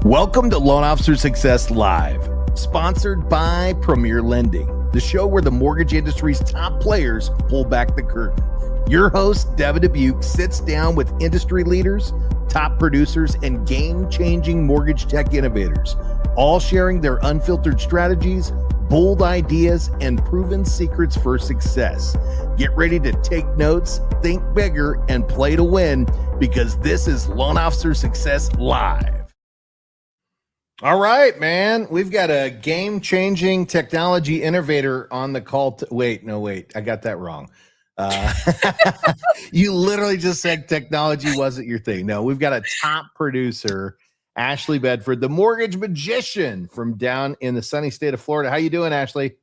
Welcome to Loan Officer Success Live, sponsored by Premier Lending, the show where the mortgage industry's top players pull back the curtain. Your host, Devin Dubuc, sits down with industry leaders, top producers, and game-changing mortgage tech innovators, all sharing their unfiltered strategies, bold ideas, and proven secrets for success. Get ready to take notes, think bigger, and play to win, because this is Loan Officer Success Live. All right, man. We've got a game-changing technology innovator on the call. Wait, I got that wrong. You literally just said technology wasn't your thing. No, we've got a top producer, Ashley Bedford, the mortgage magician from down in the sunny state of Florida. How you doing, Ashley?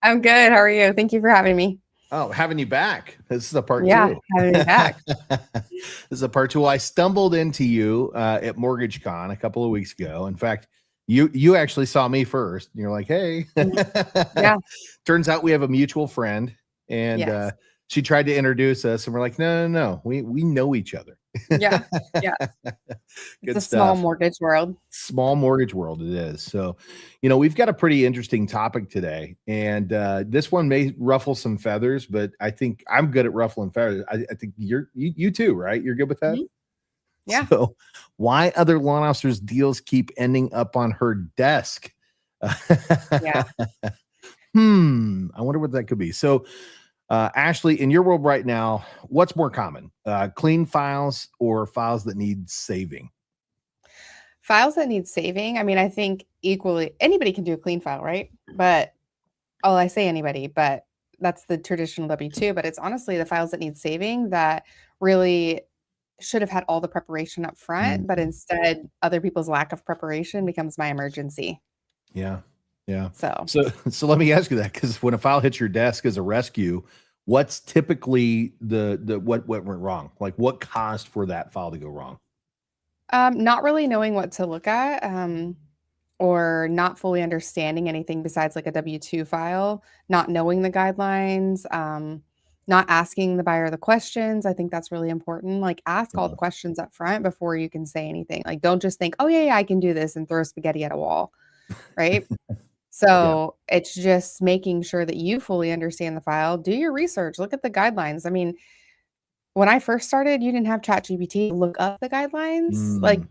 I'm good. How are you? Thank you for having me. Oh, having you back. This is a part two. Yeah, having me back. This is a part two. I stumbled into you at MortgageCon a couple of weeks ago. In fact, you actually saw me first. And you're like, hey. Yeah. Turns out we have a mutual friend, and Yes. she tried to introduce us, and we're like, no. We know each other. Yeah. Good It's a stuff. small mortgage world. Small mortgage world it is. So, we've got a pretty interesting topic today, and this one may ruffle some feathers, but I think I'm good at ruffling feathers. I think you too, right? You're good with that? Mm-hmm. Yeah. So why other loan officers' deals keep ending up on her desk? Yeah. I wonder what that could be. So, Ashley, in your world right now, what's more common? Clean files or files that need saving? Files that need saving. I mean, I think equally anybody can do a clean file, right? But I say anybody, but that's the traditional W-2. But it's honestly the files that need saving that really should have had all the preparation up front, but instead other people's lack of preparation becomes my emergency. Yeah. So let me ask you that, because when a file hits your desk as a rescue, what's typically the what went wrong? Like, what caused for that file to go wrong? Not really knowing what to look at, or not fully understanding anything besides like a W-2 file, not knowing the guidelines, not asking the buyer the questions. I think that's really important. Like, ask all the questions up front before you can say anything. Like, don't just think, oh yeah, I can do this, and throw spaghetti at a wall, right? So it's just making sure that you fully understand the file, do your research, look at the guidelines. I mean, when I first started, you didn't have ChatGPT to look up the guidelines. Like,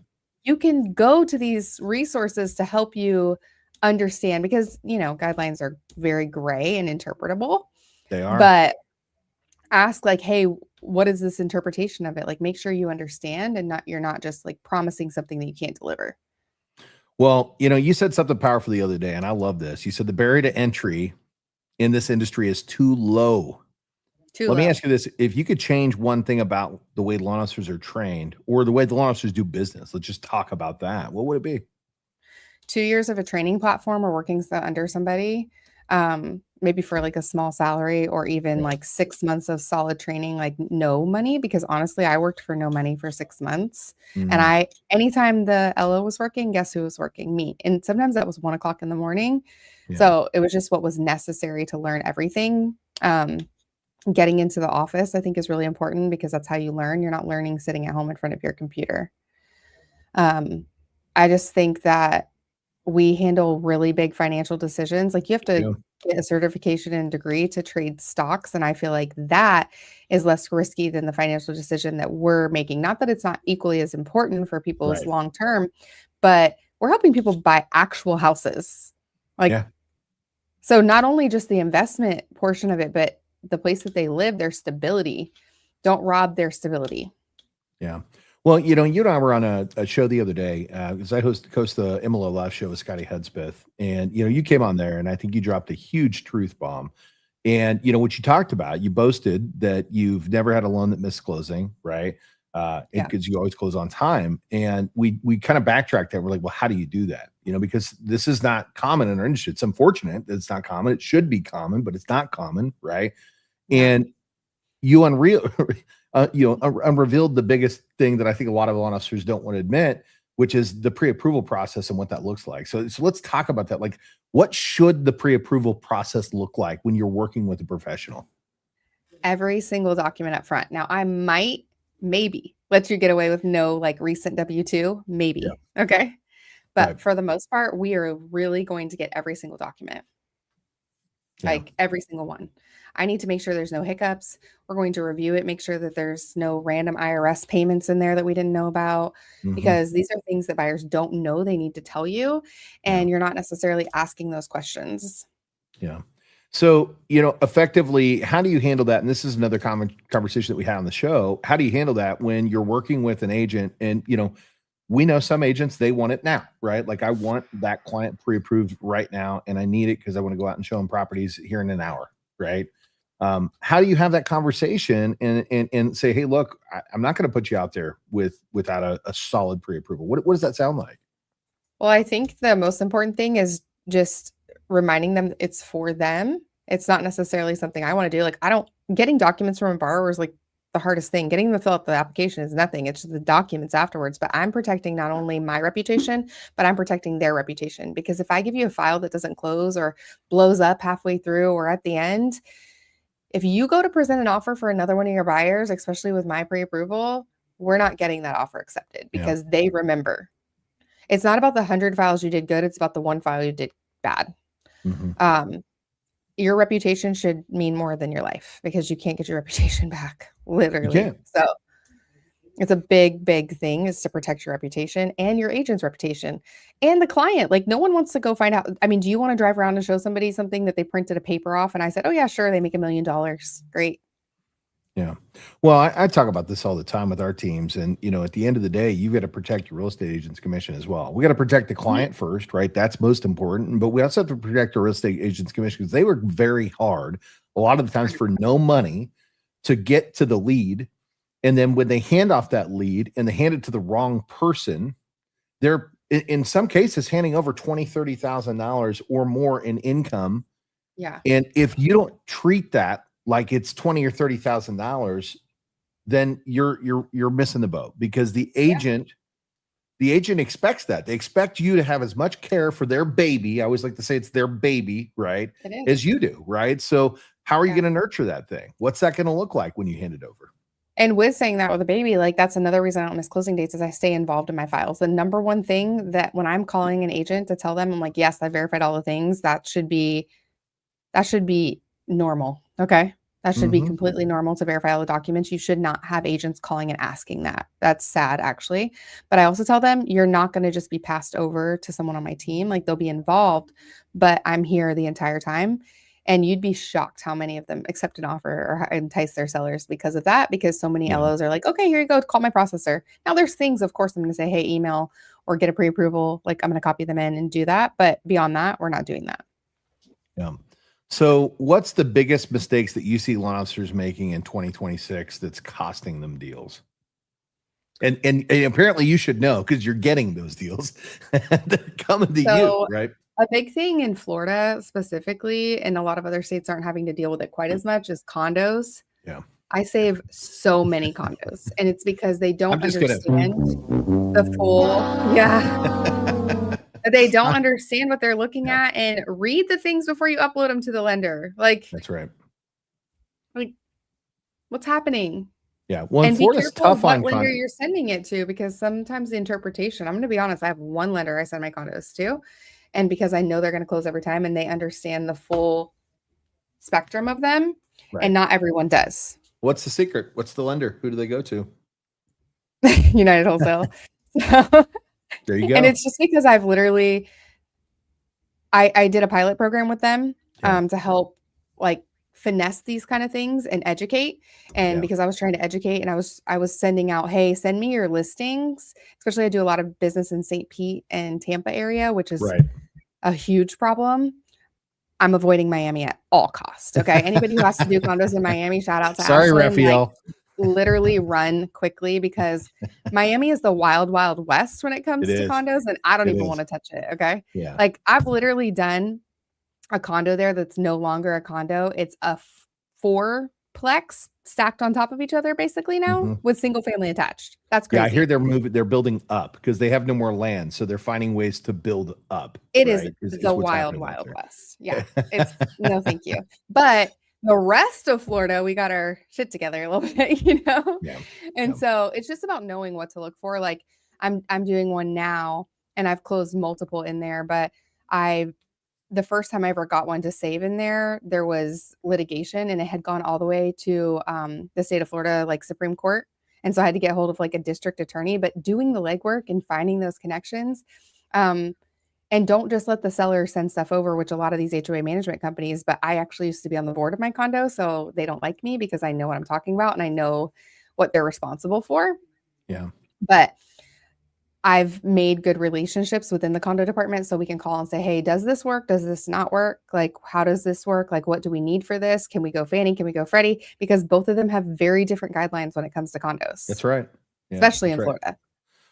you can go to these resources to help you understand, because, guidelines are very gray and interpretable. They are. But ask, like, hey, what is this interpretation of it? Like, make sure you understand, and you're not just like promising something that you can't deliver. Well, you said something powerful the other day, and I love this. You said the barrier to entry in this industry is too low. Let me ask you this. If you could change one thing about the way loan officers are trained, or the way the loan officers do business, let's just talk about that. What would it be? 2 years of a training platform or working under somebody, maybe for like a small salary, or even like 6 months of solid training, like no money, because honestly, I worked for no money for 6 months. And anytime the LO was working, guess who was working? Me. And sometimes that was 1 o'clock in the morning. Yeah. So it was just what was necessary to learn everything. Getting into the office, I think, is really important, because that's how you learn. You're not learning sitting at home in front of your computer. I just think that we handle really big financial decisions. Like, you have to get a certification and degree to trade stocks. And I feel like that is less risky than the financial decision that we're making. Not that it's not equally as important for people's long-term, but we're helping people buy actual houses. So not only just the investment portion of it, but the place that they live, their stability. Don't rob their stability. Yeah. Well, you and I were on a show the other day, because I host the MLO Live show with Scotty Hudspeth. And, you came on there, and I think you dropped a huge truth bomb. And, what you talked about, you boasted that you've never had a loan that missed closing, right? Because you always close on time. And we kind of backtracked that. We're like, well, how do you do that? Because this is not common in our industry. It's unfortunate that it's not common. It should be common, but it's not common, right? And you unrevealed the biggest thing that I think a lot of loan officers don't want to admit, which is the pre-approval process and what that looks like. So let's talk about that. Like, what should the pre-approval process look like when you're working with a professional? Every single document up front. Now, I might maybe let you get away with no like recent W-2, maybe. Okay. But for the most part, we are really going to get every single document, like every single one. I need to make sure there's no hiccups. We're going to review it, make sure that there's no random IRS payments in there that we didn't know about, because these are things that buyers don't know they need to tell you, and you're not necessarily asking those questions. Yeah. So, effectively, how do you handle that? And this is another common conversation that we had on the show. How do you handle that when you're working with an agent and, we know some agents, they want it now, right? Like, I want that client pre-approved right now, and I need it because I want to go out and show them properties here in an hour, right? How do you have that conversation and say, hey, look, I'm not going to put you out there without a solid pre-approval? What does that sound like? Well, I think the most important thing is just reminding them it's for them. It's not necessarily something I want to do. Like, getting documents from a borrower is like the hardest thing. Getting them to fill out the application is nothing. It's just the documents afterwards. But I'm protecting not only my reputation, but I'm protecting their reputation. Because if I give you a file that doesn't close or blows up halfway through or at the end, if you go to present an offer for another one of your buyers, especially with my pre-approval, we're not getting that offer accepted because they remember. It's not about the 100 files you did good. It's about the one file you did bad. Your reputation should mean more than your life, because you can't get your reputation back, literally. So it's a big, big thing, is to protect your reputation and your agent's reputation and the client. Like, no one wants to go find out. I mean, do you want to drive around and show somebody something that they printed a paper off? And I said, oh yeah, sure. They make $1 million. Great. Yeah. Well, I talk about this all the time with our teams. And, at the end of the day, you've got to protect your real estate agent's commission as well. We got to protect the client first, right? That's most important. But we also have to protect the real estate agent's commission, because they work very hard a lot of the times for no money to get to the lead. And then when they hand off that lead and they hand it to the wrong person, they're in some cases handing over $20,000, $30,000 or more in income. Yeah. And if you don't treat that like it's $20,000 or $30,000, then you're missing the boat, because the agent expects that. They expect you to have as much care for their baby. I always like to say it's their baby, right? As you do, right? So how are you going to nurture that thing? What's that going to look like when you hand it over? And with saying that with a baby, like, that's another reason I don't miss closing dates, is I stay involved in my files. The number one thing that when I'm calling an agent to tell them, I'm like, yes, I verified all the things, that should be normal. Okay. That should be completely normal to verify all the documents. You should not have agents calling and asking that. That's sad, actually. But I also tell them, you're not going to just be passed over to someone on my team. Like, they'll be involved, but I'm here the entire time. And you'd be shocked how many of them accept an offer or entice their sellers because of that, because so many LOs are like, okay, here you go, call my processor. Now, there's things, of course, I'm going to say, hey, email or get a pre-approval. Like, I'm going to copy them in and do that. But beyond that, we're not doing that. Yeah. So what's the biggest mistakes that you see loan officers making in 2026 that's costing them deals? And apparently you should know, because you're getting those deals. They're coming to you, right? A big thing in Florida specifically, and a lot of other states aren't having to deal with it quite as much, is condos. Yeah. I save so many condos, and it's because they don't understand the full, they don't understand what they're looking at, and read the things before you upload them to the lender. Like, that's right. Like, what's happening? Yeah. Well, and Florida's tough on what lender you're sending it to, because sometimes the interpretation, I'm going to be honest, I have one lender I send my condos to, and because I know they're going to close every time and they understand the full spectrum of them, and not everyone does. What's the secret? What's the lender? Who do they go to? United Wholesale. There you go. And it's just because I've literally, I did a pilot program with them to help, like, finesse these kind of things and educate. And because I was trying to educate, and I was sending out, hey, send me your listings. Especially I do a lot of business in St. Pete and Tampa area, which is a huge problem. I'm avoiding Miami at all costs. Okay. Anybody who has to do condos in Miami, shout out to Sorry, Raphael. Like, literally run quickly, because Miami is the wild, wild west when it comes to condos, and I don't even want to touch it. Okay. Yeah. Like, I've literally done a condo there that's no longer a condo. It's a 4-plex stacked on top of each other, basically now, with single family attached. That's crazy. Yeah, I hear they're building up because they have no more land, so they're finding ways to build up. It is the wild, wild west. Yeah. It's no, thank you. But the rest of Florida, we got our shit together a little bit, And so it's just about knowing what to look for. Like, I'm doing one now, and I've closed multiple in there, but the first time I ever got one to save in there was litigation, and it had gone all the way to the state of Florida, like Supreme Court. And so I had to get hold of like a district attorney, but doing the legwork and finding those connections, and don't just let the seller send stuff over, which a lot of these HOA management companies, but I actually used to be on the board of my condo, so they don't like me because I know what I'm talking about and I know what they're responsible for. Yeah. But I've made good relationships within the condo department, so we can call and say, hey, does this work? Does this not work? Like, how does this work? Like, what do we need for this? Can we go Fannie? Can we go Freddie? Because both of them have very different guidelines when it comes to condos. That's right. Yeah, especially in Florida.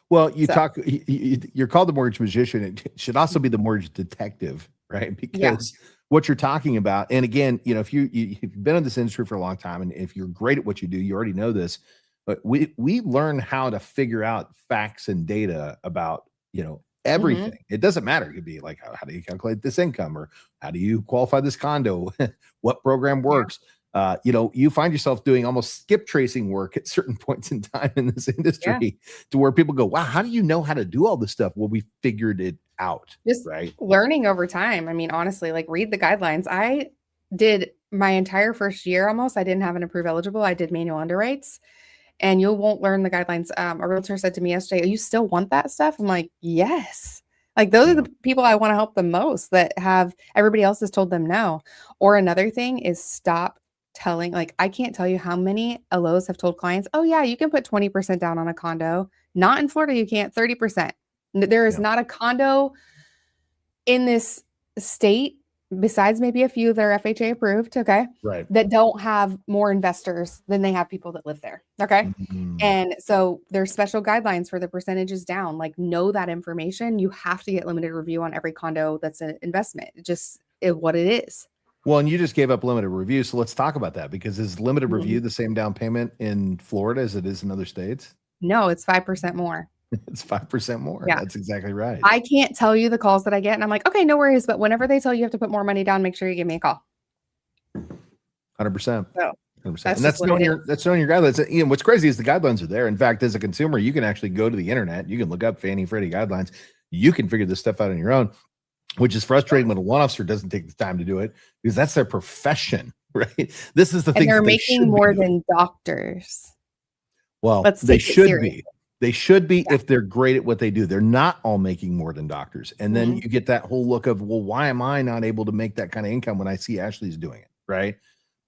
Well, you're called the mortgage magician. It should also be the mortgage detective, right? Because what you're talking about, and again, if you've been in this industry for a long time, and if you're great at what you do, you already know this. But we learn how to figure out facts and data about everything. It doesn't matter. It could be like, how do you calculate this income, or how do you qualify this condo? What program works? You find yourself doing almost skip tracing work at certain points in time in this industry to where people go, wow, how do you know how to do all this stuff? Well, we figured it out. Just learning over time. I mean, honestly, like, read the guidelines. I did my entire first year almost. I didn't have an approved eligible. I did manual underwrites, and you won't learn the guidelines. A realtor said to me yesterday, you still want that stuff? I'm like, yes. Like, those are the people I want to help the most, that have everybody else has told them no. Or another thing is stop telling, like, I can't tell you how many LOs have told clients, oh yeah, you can put 20% down on a condo. Not in Florida, you can't. 30%. There is not a condo in this state, besides maybe a few that are FHA approved, that don't have more investors than they have people that live there. And so there's special guidelines for the percentages down. Like, know that information. You have to get limited review on every condo that's an investment. Just what it is. Well, and you just gave up limited review, so let's talk about that, because is limited review the same down payment in Florida as it is in other states? No, it's 5% more. It's 5% more. Yeah. That's exactly right. I can't tell you the calls that I get, and I'm like, okay, no worries. But whenever they tell you have to put more money down, make sure you give me a call. 100%. So 100%. And that's knowing your guidelines. What's crazy is the guidelines are there. In fact, as a consumer, you can actually go to the internet. You can look up Fannie Freddie guidelines. You can figure this stuff out on your own, which is frustrating when a loan officer doesn't take the time to do it, because that's their profession, right? This is the thing. They're making more than doctors. Well, they should be. They should be if they're great at what they do. They're not all making more than doctors. And then you get that whole look of, well, why am I not able to make that kind of income when I see Ashley's doing it, right?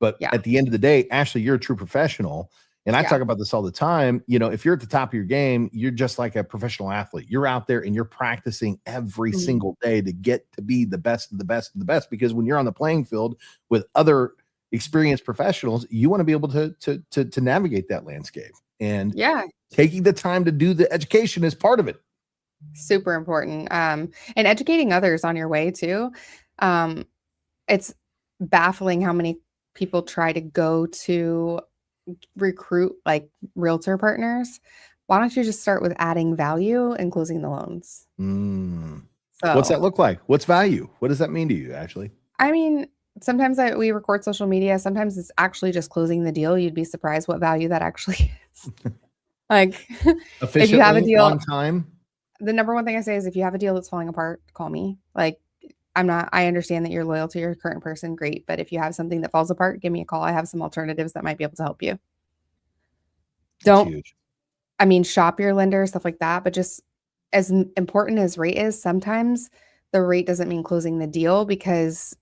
But at the end of the day, Ashley, you're a true professional. And I talk about this all the time. If you're at the top of your game, you're just like a professional athlete. You're out there and you're practicing every single day to get to be the best of the best of the best. Because when you're on the playing field with other experienced professionals, you want to be able to navigate that landscape. And taking the time to do the education is part of it. Super important. And educating others on your way too. It's baffling how many people try to go to recruit like realtor partners. Why don't you just start with adding value and closing the loans? So, what's that look like? What's value? What does that mean to you, Ashley? I mean, sometimes we record social media. Sometimes it's actually just closing the deal. You'd be surprised what value that actually is. Like, if you have a deal on time, the number one thing I say is, if you have a deal that's falling apart, call me. Like, I understand that you're loyal to your current person. Great. But if you have something that falls apart, give me a call. I have some alternatives that might be able to help you. Shop your lender, stuff like that. But just as important as rate is, sometimes the rate doesn't mean closing the deal, because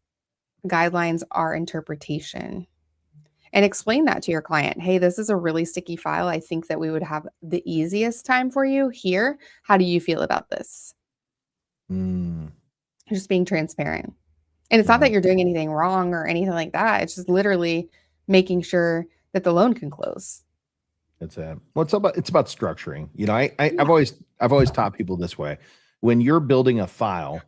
guidelines are interpretation. And explain that to your client. Hey, this is a really sticky file. I think that we would have the easiest time for you here. How do you feel about this? Just being transparent. And it's not that you're doing anything wrong or anything like that. It's just literally making sure that the loan can close. It's about structuring. I've always taught people this way. When you're building a file,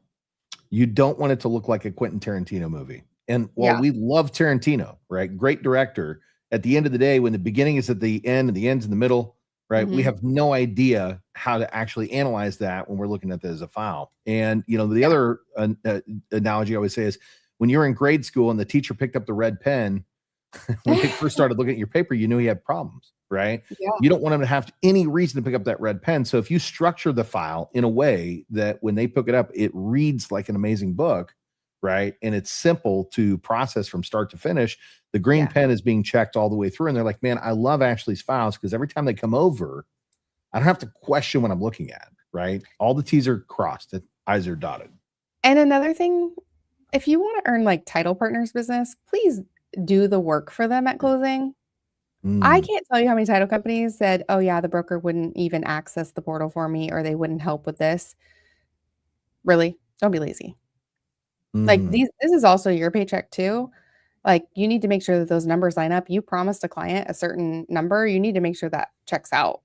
you don't want it to look like a Quentin Tarantino movie. And while we love Tarantino, right? Great director. At the end of the day, when the beginning is at the end and the end's in the middle, right? We have no idea how to actually analyze that when we're looking at that as a file. And, the other analogy I always say is, when you're in grade school and the teacher picked up the red pen, when they first started looking at your paper, you knew he had problems, right? Yeah. You don't want them to have any reason to pick up that red pen. So if you structure the file in a way that when they pick it up, it reads like an amazing book, right? And it's simple to process from start to finish. The green Yeah. pen is being checked all the way through. And they're like, man, I love Ashley's files because every time they come over, I don't have to question what I'm looking at, right? All the T's are crossed, the I's are dotted. And another thing, if you want to earn like title partners business, please do the work for them at closing. I Mm. can't tell you how many title companies said, "Oh yeah, the broker wouldn't even access the portal for me or they wouldn't help with this." Really? Don't be lazy. Like Mm. this is also your paycheck too. Like you need to make sure that those numbers line up. You promised a client a certain number, you need to make sure that checks out.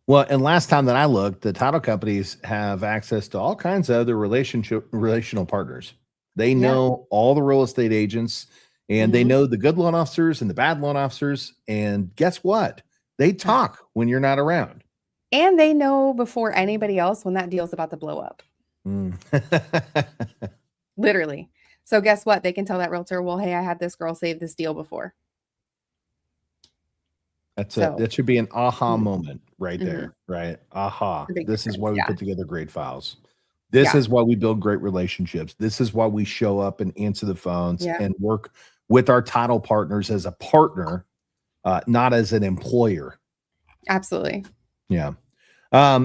Well, and last time that I looked, the title companies have access to all kinds of other relational partners. They Yeah. know all the real estate agents and they Mhm. know the good loan officers and the bad loan officers. And guess what? They Yeah. talk when you're not around. And they know before anybody else when that deal's about to blow up. Mm. Literally. So guess what? They can tell that realtor, "Well, hey, I had this girl save this deal before." That's it. So, That should be an aha mhm, moment right mhm. there, right? Aha. The big This is difference. why we Yeah. put together great files. This Yeah. is why we build great relationships. This is why we show up and answer the phones Yeah. and work with our title partners as a partner, not as an employer. Absolutely. Yeah.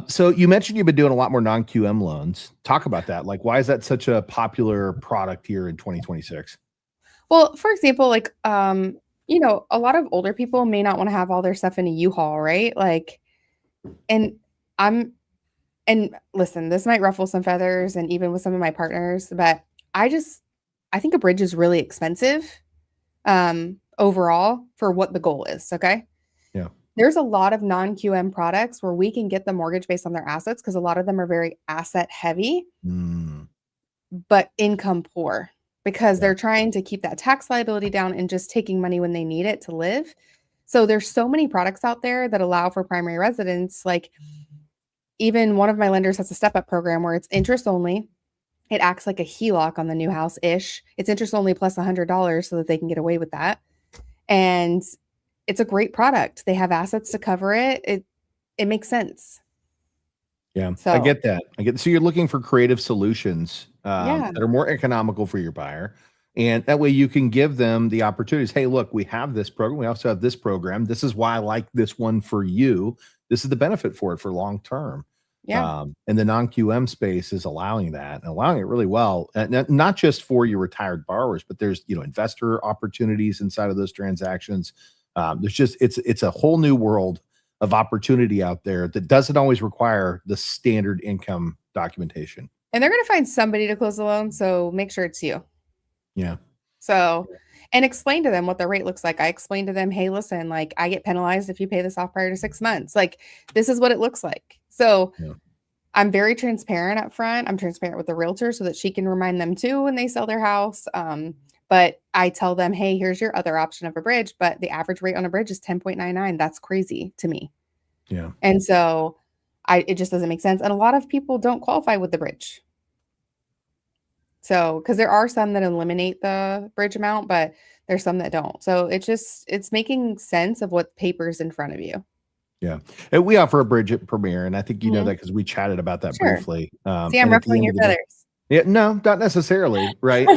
So you mentioned you've been doing a lot more non-QM loans. Talk about that. Like, why is that such a popular product here in 2026? Well, for example, like, a lot of older people may not wanna have all their stuff in a U-Haul, right? Like, and I'm and listen, this might ruffle some feathers and even with some of my partners, but I just I think a bridge is really expensive, overall for what the goal is, okay? Yeah. There's a lot of non-QM products where we can get the mortgage based on their assets because a lot of them are very asset heavy, Mm, but income poor because yeah. they're trying to keep that tax liability down and just taking money when they need it to live. So there's so many products out there that allow for primary residence. Like even one of my lenders has a step up program where it's interest only. It acts like a HELOC on the new house ish. It's interest only plus $100 so that they can get away with that. And it's a great product. They have assets to cover it. It makes sense. Yeah, I So, get that. I get so you're looking for creative solutions yeah. that are more economical for your buyer, and that way you can give them the opportunities. Hey, look, we have this program. We also have this program. This is why I like this one for you. This is the benefit for it for long term. Yeah. And the non QM space is allowing that and allowing it really well, and not just for your retired borrowers, but there's investor opportunities inside of those transactions. There's just it's a whole new world of opportunity out there that doesn't always require the standard income documentation. And they're gonna find somebody to close the loan, so make sure it's you. Yeah. So and explain to them what the rate looks like. I explained to them, "Hey, listen, like, I get penalized if you pay this off prior to 6 months. Like, this is what it looks like." So, Yeah. I'm very transparent up front. I'm transparent with the realtor so that she can remind them too when they sell their house. But I tell them, "Hey, here's your other option of a bridge, but the average rate on a bridge is 10.99." That's crazy to me. Yeah. And so, I it just doesn't make sense, and a lot of people don't qualify with the bridge. So, because there are some that eliminate the bridge amount, but there's some that don't. So, it's making sense of what paper's in front of you. Yeah. And we offer a bridge at Premiere, and I think you know Mhm. that because we chatted about that Sure. briefly. See, I'm And at the ruffling end your of the day, feathers. yeah, no, not necessarily, right?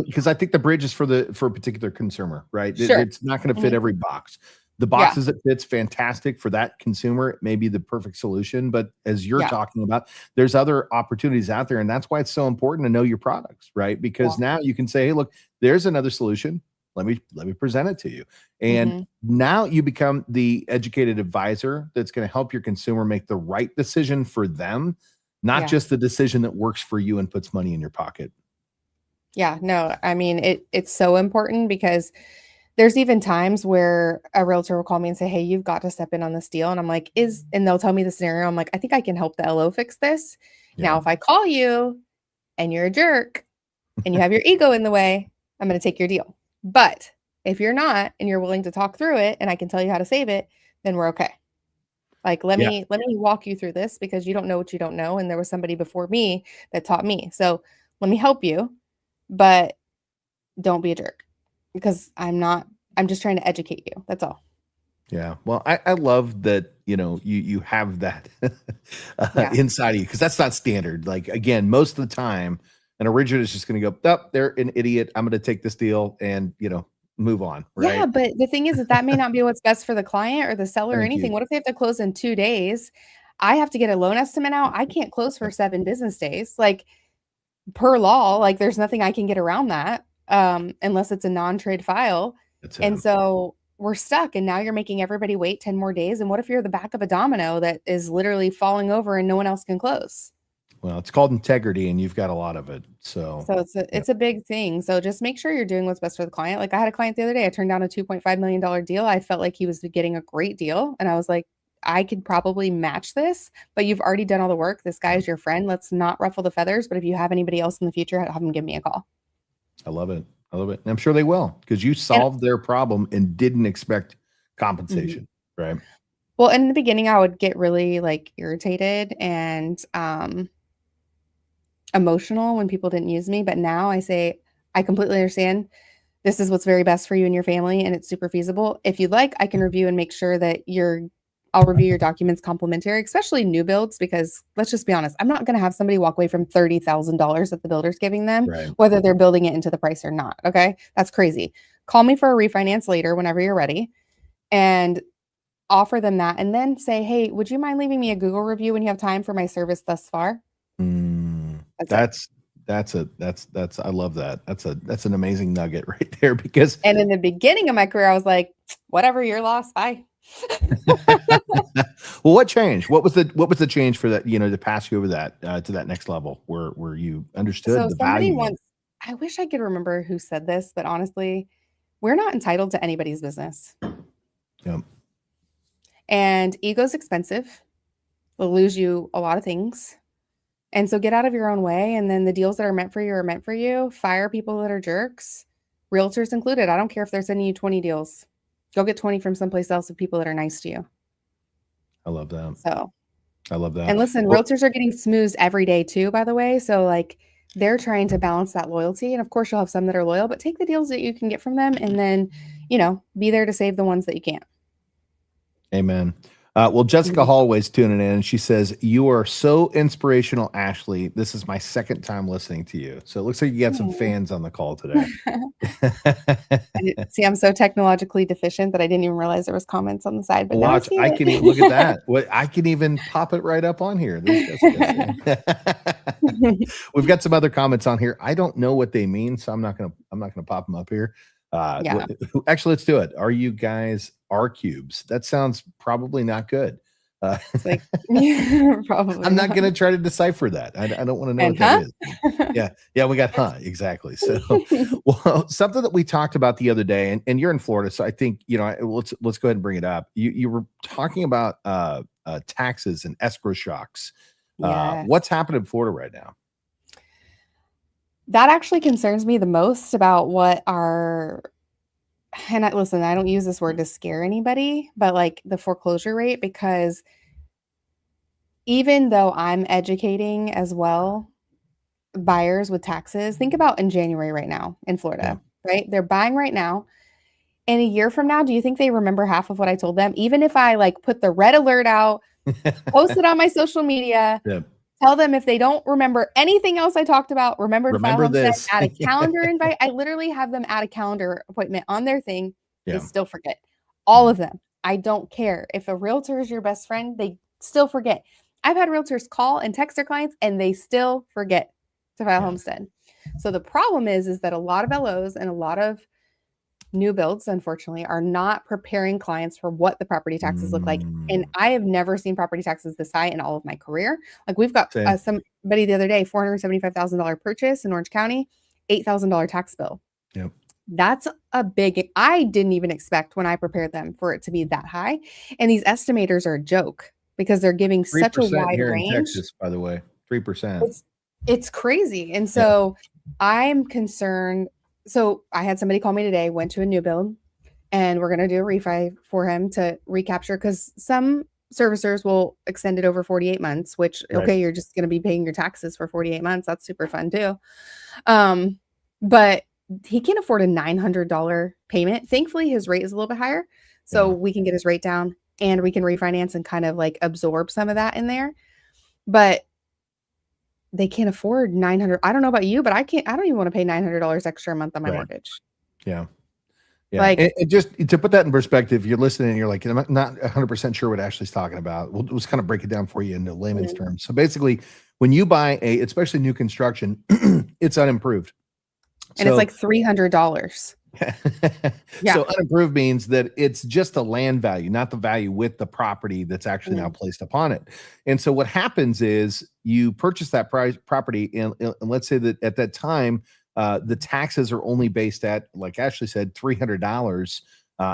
Because I think the bridge is for a particular consumer, right? Sure. It's not going to fit Mhm. every box. The Yeah. boxes it fits fantastic for that consumer. It may be the perfect solution, but as you're Yeah. talking about, there's other opportunities out there, and that's why it's so important to know your products, right? Yeah. Because now you can say, "Hey, look, there's another solution. Let me present it to you." And Mhm. now you become the educated advisor that's going to help your consumer make the right decision for them, not Yeah. just the decision that works for you and puts money in your pocket. Yeah. No, I mean, it's so important because there's even times where a realtor will call me and say, "Hey, you've got to step in on this deal." And I'm like, "Is" and they'll tell me the scenario. I'm like, "I think I can help the LO fix this." Now, Yeah. if I call you and you're a jerk and you have your ego in the way, I'm gonna take your deal. But if you're not and you're willing to talk through it and I can tell you how to save it, then we're okay. Like, Yeah. let me walk you through this because you don't know what you don't know, and there was somebody before me that taught me. So, let me help you, but don't be a jerk because I'm not I'm just trying to educate you. That's all. Yeah. Well, I love that, you have that Yeah. inside of you because that's not standard. Like, again, most of the time, an originator is just going to go, oh, they're an idiot. I'm going to take this deal and, move on. Yeah, Right. but the thing is that may not be what's best for the client or the seller or Thank you. anything. What if they have to close in 2 days? I have to get a loan estimate out. I can't close for 7 business days. Like, per law, like, there's nothing I can get around that, unless it's a non-trade file. That's And it. so we're stuck, and now you're making everybody wait 10 more days, and what if you're the back of a domino that is literally falling over and no one else can close? Well, it's called integrity and you've got a lot of it. So, So it's a yeah. it's a big thing. So just make sure you're doing what's best for the client. Like, I had a client the other day, I turned down a $2.5 million deal. I felt like he was getting a great deal, and I was like, "I could probably match this, but you've already done all the work. This guy Yeah. is your friend. Let's not ruffle the feathers, but if you have anybody else in the future, have them give me a call." I love it. I love it. And I'm sure they will because you And solved their problem and didn't expect mhm. compensation. Right. Well, in the beginning, I would get really, like, irritated and, emotional when people didn't use me, but now I say, "I completely understand. This is what's very best for you and your family, and it's super feasible. If you'd like, I can review and make sure that I'll review your documents complimentary," especially new builds, because let's just be honest, I'm not gonna have somebody walk away from $30,000 that the builder's giving them, Right. whether they're building it into the price or not, okay? That's crazy. Call me for a refinance later whenever you're ready, and offer them that, and then say, "Hey, would you mind leaving me a Google review when you have time for my service thus far?" Mm, That's it. that's I love that. That's an amazing nugget right there because And in the beginning of my career, I was like, "Whatever, your loss, bye." well, what changed? What was the change for that, to pass you over that to that next level where you understood So the somebody value of once I wish I could remember who said this, but honestly, we're not entitled to anybody's business. it? Yep. And ego's expensive. Will lose you a lot of things. And so get out of your own way. And then the deals that are meant for you are meant for you. Fire people that are jerks, realtors included. I don't care if they're sending you 20 deals. Go get 20 from someplace else of people that are nice to you. I love that. So, I love and that. listen, Well, realtors are getting smoozed every day too, by the way. So, like, they're trying to balance that loyalty. And of course, you'll have some that are loyal, but take the deals that you can get from them and then, be there to save the ones that you can't. amen. Well, Jessica Mhm. Hallway's tuning in, and she says, "You are so inspirational, Ashley. This is my second time listening to you." So it looks like you got some Aw. fans on the call today. See, I'm so technologically deficient that I didn't even realize there was comments on the side, but now I Watch, see I it. can look at that. What I can even pop it right up on here. There's Jessica saying. We've got some other comments on here. I don't know what they mean, so I'm not gonna pop them up here. Yeah, Actually, let's do it. Are you guys R cubes? That sounds probably not good. Uh, it's like probably I'm not not. gonna try to decipher that. I don't want to know And what that huh? is. Yeah, yeah, we got exactly. So, well, something that we talked about the other day, and you're in Florida, so I think let's go ahead and bring it up. You were talking about taxes and escrow shocks. Yes. What's happening in Florida right now? That actually concerns me the most about what our and listen, I don't use this word to scare anybody, but, like, the foreclosure rate, because even though I'm educating as well buyers with taxes, think about in January right now in Yeah. Florida, right? They're buying right now. And a year from now, do you think they remember half of what I told them? Even if I, like, put the red alert out, post it on my social media, Yeah. tell them if they don't remember anything else I talked about, remember to file Remember homestead, this. add a calendar invite. I literally have them add a calendar appointment on their thing. They Yeah. still forget. All Mm. of them. I don't care. If a realtor is your best friend, they still forget. I've had realtors call and text their clients and they still forget to file Yeah. homestead. So the problem is that a lot of LOs and a lot of new builds, unfortunately, are not preparing clients for what the property taxes look like. And Mm. I have never seen property taxes this high in all of my career. Like, we've got Same. somebody the other day, $475,000 purchase in Orange County, $8,000 tax bill. Yep. That's a big, I didn't even expect when I prepared them for it to be that high. And these estimators are a joke because they're giving such a 3% wide here in range. Texas, by the way. 3%. It's it's crazy. And Yeah. so I'm concerned. So I had somebody call me today, went to a new build, and we're going to do a refi for him to recapture, because some servicers will extend it over 48 months, which, Right. okay, you're just going to be paying your taxes for 48 months. That's super fun too. But he can't afford a $900 payment. Thankfully, his rate is a little bit higher. So we can get his rate down and we can refinance and kind of like absorb some of that in there. But they can't afford 900. I don't know about you, but I don't even want to pay $900 extra a month on my mortgage. Yeah. Yeah. Like, and just to put that in perspective, you're listening and you're like, I'm not 100% sure what Ashley's talking about. We'll just kind of break it down for you into layman's terms. So basically, when you buy especially new construction, it's unimproved. And it's like $300. Yeah. So unimproved means that it's just a land value, not the value with the property that's actually now placed upon it. And so what happens is you purchase that property, and let's say that at that time, the taxes are only based at, like Ashley said, $300.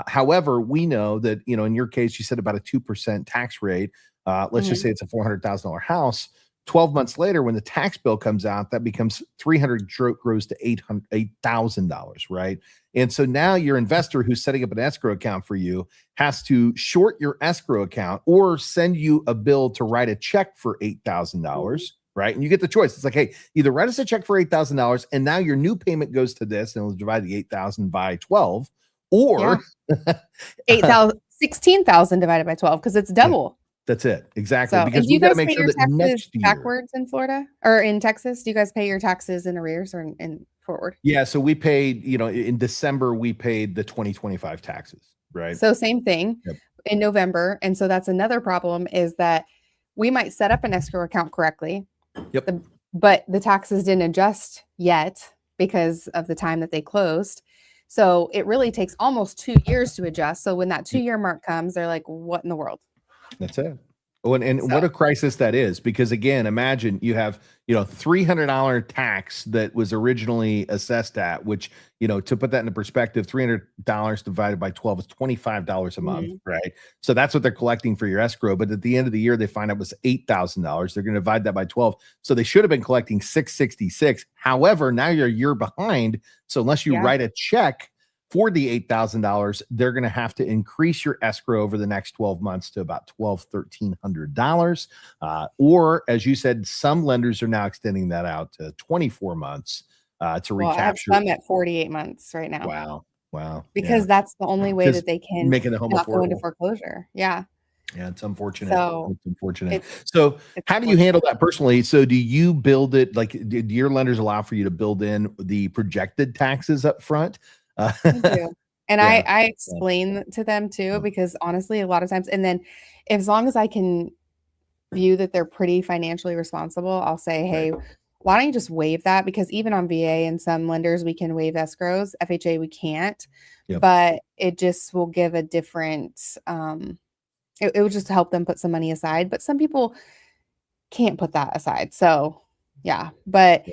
However, we know that, in your case, you said about a 2% tax rate. Let's just say it's a $400,000 house. 12 months later, when the tax bill comes out, that becomes $300 grows to $8,000, right? And so now your investor who's setting up an escrow account for you has to short your escrow account or send you a bill to write a check for $8,000, right? And you get the choice. It's like, hey, either write us a check for $8,000 and now your new payment goes to this and it'll divide the 8,000 by 12, or 16,000 divided by 12 because it's double. That's it. Exactly. So, because you got to guys make pay sure your that next taxes year backwards in Florida or in Texas? Do you guys pay your taxes in arrears or in forward? Yeah. So we paid, in December, we paid the 2025 taxes, right? So same thing in November. And so that's another problem is that we might set up an escrow account correctly, but the taxes didn't adjust yet because of the time that they closed. So it really takes almost 2 years to adjust. So when that 2-year mark comes, they're like, what in the world? That's it. Oh, and what a crisis that is, because again, imagine you have, $300 tax that was originally assessed at, which, to put that into perspective, $300 divided by 12 is $25 a month, right? So that's what they're collecting for your escrow. But at the end of the year, they find out it was $8,000. They're going to divide that by 12. So they should have been collecting $666. However, now you're a year behind. So unless you write a check for the $8,000, they're going to have to increase your escrow over the next 12 months to about $1,300. Or, as you said, some lenders are now extending that out to 24 months to recapture. I have some at 48 months right now. Wow. Because that's the only way that they can making the home not go into affordable. Foreclosure. Yeah. Yeah, it's unfortunate. So it's unfortunate. So how do you handle that personally? So do you build it, like, do your lenders allow for you to build in the projected taxes up front? I do. And I explain to them too, because honestly, a lot of times, and then as long as I can view that they're pretty financially responsible, I'll say, hey, why don't you just waive that? Because even on VA and some lenders, we can waive escrows. FHA, we can't, but it just will give a different, it will just help them put some money aside. But some people can't put that aside. So but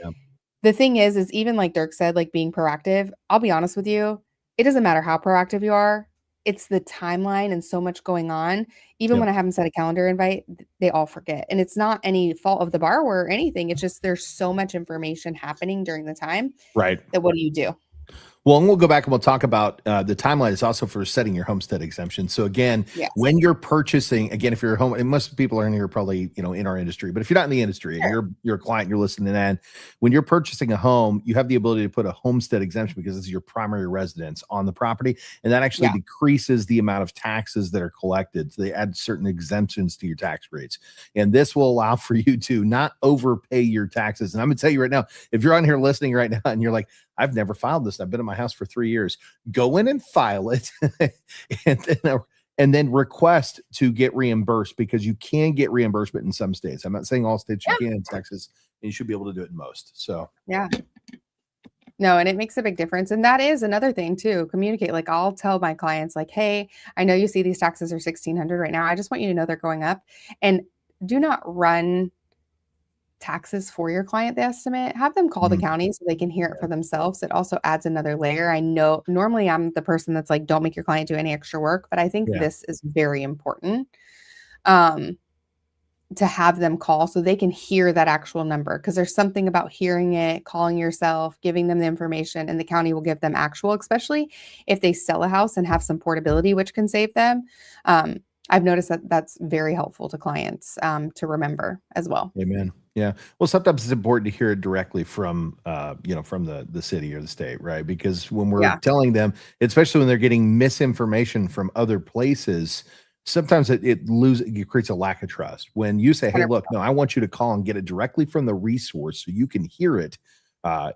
the thing is even like Dirk said, like being proactive, I'll be honest with you, it doesn't matter how proactive you are. It's the timeline and so much going on. Even when I have them set a calendar invite, they all forget. And it's not any fault of the borrower or anything. It's just there's so much information happening during the time. Right. That what do you do? Well, and we'll go back and we'll talk about the timeline is also for setting your homestead exemption. So again, when you're purchasing, again, if you're a home, and most people are in here probably, in our industry, but if you're not in the industry and you're a client, you're listening in, when you're purchasing a home, you have the ability to put a homestead exemption because this is your primary residence on the property. And that actually decreases the amount of taxes that are collected. So they add certain exemptions to your tax rates. And this will allow for you to not overpay your taxes. And I'm going to tell you right now, if you're on here listening right now and you're like, I've never filed this. I've been in my house for 3 years. Go in and file it and then request to get reimbursed, because you can get reimbursement in some states. I'm not saying all states you can in Texas, and you should be able to do it in most. So, no, and it makes a big difference. And that is another thing too. Communicate. Like I'll tell my clients like, hey, I know you see these taxes are $1,600 right now. I just want you to know they're going up, and do not run taxes for your client, the estimate. Have them call the county so they can hear it for themselves. It also adds another layer. I know normally I'm the person that's like, don't make your client do any extra work, but I think this is very important to have them call so they can hear that actual number, because there's something about hearing it, calling yourself, giving them the information, and the county will give them actual, especially if they sell a house and have some portability, which can save them. I've noticed that that's very helpful to clients to remember as well. Amen. Yeah. Well, sometimes it's important to hear it directly from, from the city or the state, right? Because when we're Yeah, telling them, especially when they're getting misinformation from other places, sometimes it creates a lack of trust. When you say, "Hey, look, 100%. no, I want you to call and get it directly from the resource so you can hear it," uh,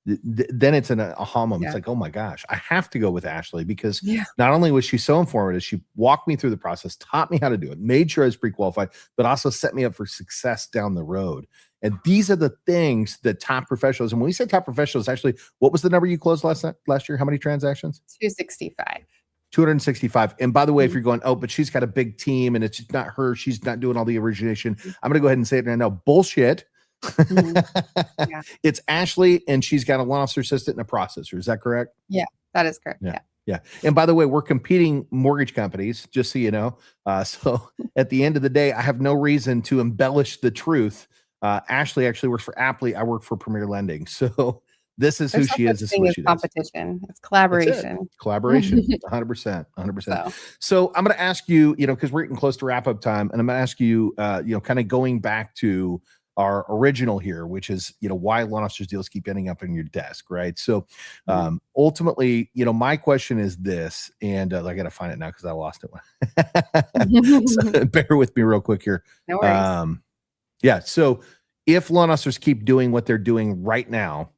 then it's an aha moment. It's Yeah. like, "Oh my gosh, I have to go with Ashley because Yeah. not only was she so informative, she walked me through the process, taught me how to do it, made sure I was pre-qualified, but also set me up for success down the road." And these are the things that top professionals, and when we say top professionals, actually, what was the number you closed last year? How many transactions? 265. 265. And by the way, if Mhm. you're going, oh, but she's got a big team and it's just not her, she's not doing all the origination. I'm going to go ahead and say it right now. Bullshit. Mhm. Yeah. It's Ashley, and she's got a loan officer assistant and a processor. Is that correct? Yeah, that is correct. Yeah. Yeah. Yeah. And by the way, we're competing mortgage companies, just so you know. So at the end of the day, I have no reason to embellish the truth. Ashley actually works for Appley. I work for Premier Lending. So this is who There's no she such is. This is thing what as she does. competition. It's That's it. collaboration. Collaboration. 100%. 100%. So, So I'm going to ask you, because we're getting close to wrap up time, and I'm going to ask you, kind of going back to our original here, which is, why loan officers deals keep ending up on your desk, right? So ultimately, my question is this, and I got to find it now because I lost it. So bear with me real quick here. no worries. Yeah. So if loan officers keep doing what they're doing right now,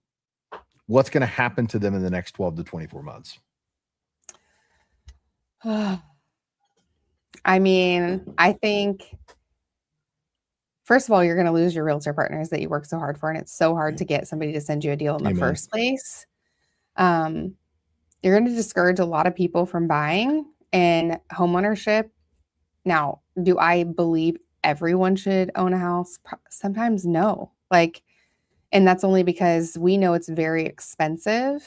what's going to happen to them in the next 12 to 24 months? I mean, I think first of all, you're going to lose your realtor partners that you work so hard for, and it's so hard to get somebody to send you a deal in the Amen. first place. Um, you're going to discourage a lot of people from buying and homeownership. Now, do I believe everyone should own a house? Sometimes no. And that's only because we know it's very expensive.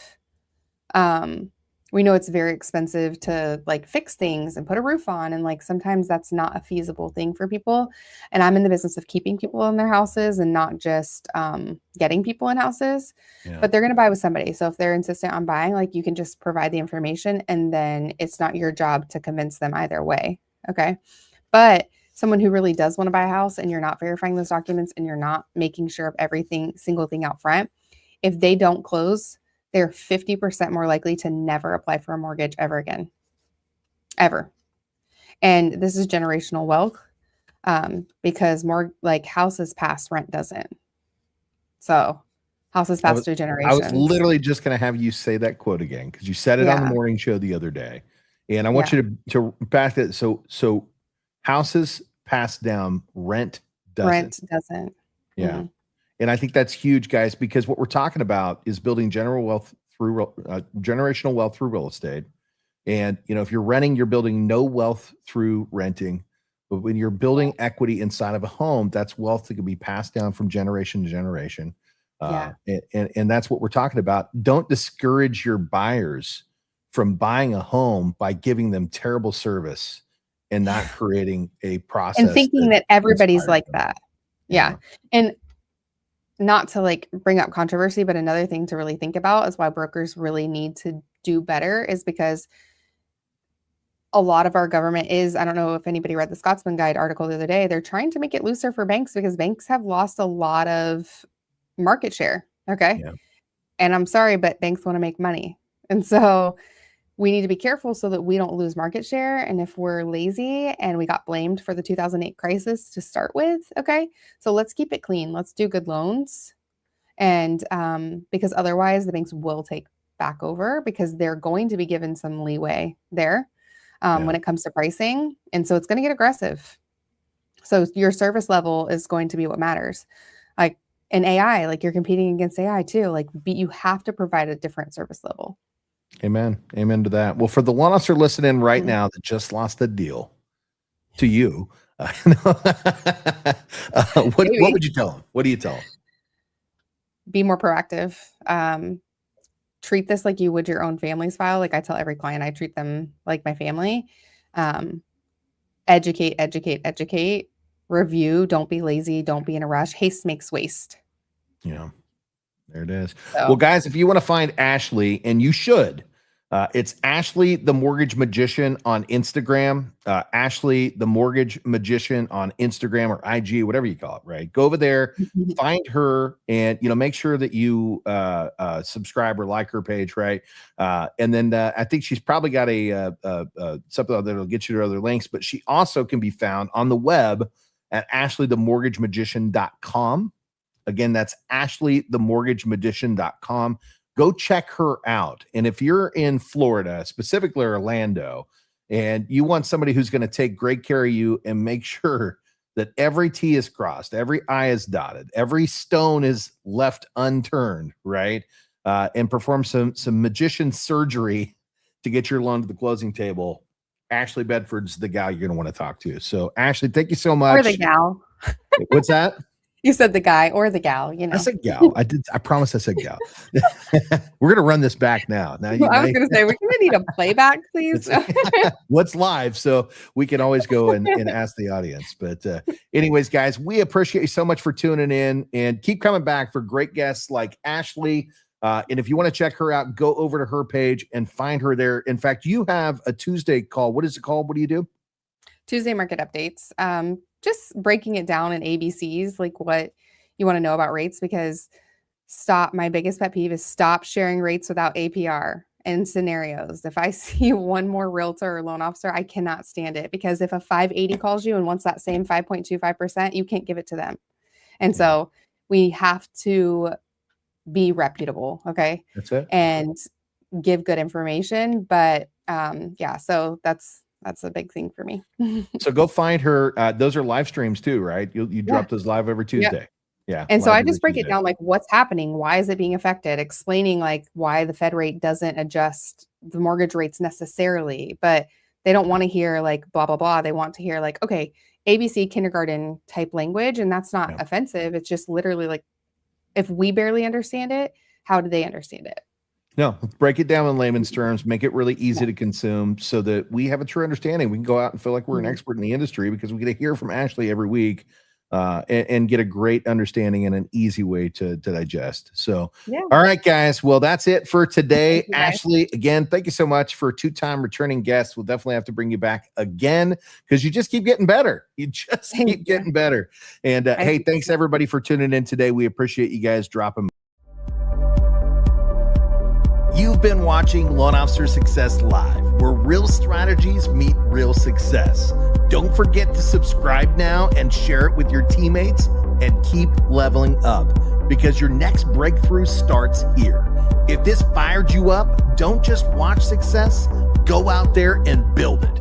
We know it's very expensive to fix things and put a roof on, and sometimes that's not a feasible thing for people. And I'm in the business of keeping people in their houses and not just getting people in houses. Yeah. But they're going to buy with somebody. So if they're insistent on buying, you can just provide the information, and then it's not your job to convince them either way. Okay. But someone who really does want to buy a house and you're not verifying those documents and you're not making sure of everything, single thing out front, if they don't close, they're 50% more likely to never apply for a mortgage ever again. Ever. And this is generational wealth because more houses pass, rent doesn't. So houses pass through I was generations. literally just going to have you say that quote again because you said it on the Yeah. morning show the other day, and I want you to back it. So houses pass down, rent doesn't. Rent doesn't. Yeah. Mm-hmm. And I think that's huge, guys, because what we're talking about is building generational wealth through real estate. And, if you're renting, you're building no wealth through renting. But when you're building equity inside of a home, that's wealth that can be passed down from generation to generation. And that's what we're talking about. Don't discourage your buyers from buying a home by giving them terrible service and not creating a process. And thinking that everybody's like them. that. Yeah. And not to bring up controversy, but another thing to really think about is why brokers really need to do better is because a lot of our government is, I don't know if anybody read the Scotsman Guide article the other day, they're trying to make it looser for banks because banks have lost a lot of market share. Okay. Yeah. And I'm sorry, but banks want to make money. And so we need to be careful so that we don't lose market share. And if we're lazy and we got blamed for the 2008 crisis to start with, okay, so let's keep it clean. Let's do good loans. And because otherwise the banks will take back over because they're going to be given some leeway there when it comes to pricing. And so it's going to get aggressive. So your service level is going to be what matters. In AI, you're competing against AI too. You have to provide a different service level. Amen. Amen to that. Well, for the loan officer listening right now that just lost a deal to you, what would you tell them? What do you tell them? Be more proactive. Treat this like you would your own family's file. I tell every client, I treat them like my family. Educate, educate, educate. Review. Don't be lazy. Don't be in a rush. Haste makes waste. Yeah. There it is. So, well, guys, if you want to find Ashley, and you should, It's Ashley the Mortgage Magician on Instagram. Ashley the Mortgage Magician on Instagram or IG, whatever you call it, right? Go over there, find her, and make sure that you subscribe or like her page, right? And then I think she's probably got a something that'll get you to other links, but she also can be found on the web at ashleythemortgagemagician.com. Again, that's ashleythemortgagemagician.com. Go check her out. And if you're in Florida, specifically Orlando, and you want somebody who's going to take great care of you and make sure that every T is crossed, every I is dotted, every stone is left unturned, right? And perform some magician surgery to get your loan to the closing table, Ashley Bedford's the gal you're going to want to talk to. So, Ashley, thank you so much. Or the gal. What's that? You said the guy or the gal, I said gal. I promise I said gal. We're going to run this back now. I was going to say, we're going to need a playback, please. What's live? So we can always go and ask the audience. But anyways, guys, we appreciate you so much for tuning in and keep coming back for great guests like Ashley. And if you want to check her out, go over to her page and find her there. In fact, you have a Tuesday call. What is it called? What do you do? Tuesday market updates. Just breaking it down in ABCs, like what you want to know about rates, because my biggest pet peeve is stop sharing rates without APR and scenarios. If I see one more realtor or loan officer, I cannot stand it, because if a 580 calls you and wants that same 5.25%, you can't give it to them. And so we have to be reputable. Okay. That's it. And give good information. But so that's a big thing for me. So go find her. Those are live streams too, right? You drop those live every Tuesday. Yeah. And so I just break it down, like what's happening, why is it being affected, explaining like why the Fed rate doesn't adjust the mortgage rates necessarily, but they don't want to hear like blah, blah, blah. They want to hear like, okay, ABC kindergarten type language. And that's not offensive. It's just literally like, if we barely understand it, how do they understand it? No, break it down in layman's terms, make it really easy to consume so that we have a true understanding. We can go out and feel like we're an expert in the industry because we get to hear from Ashley every week and get a great understanding and an easy way to digest. So, all right, guys. Well, that's it for today. Ashley, again, thank you so much for a 2-time returning guest. We'll definitely have to bring you back again because you just keep getting better. You just keep getting better. And hey, thanks everybody for tuning in today. We appreciate you guys dropping. You've been watching Loan Officer Success Live, where real strategies meet real success. Don't forget to subscribe now and share it with your teammates and keep leveling up, because your next breakthrough starts here. If this fired you up, don't just watch success, go out there and build it.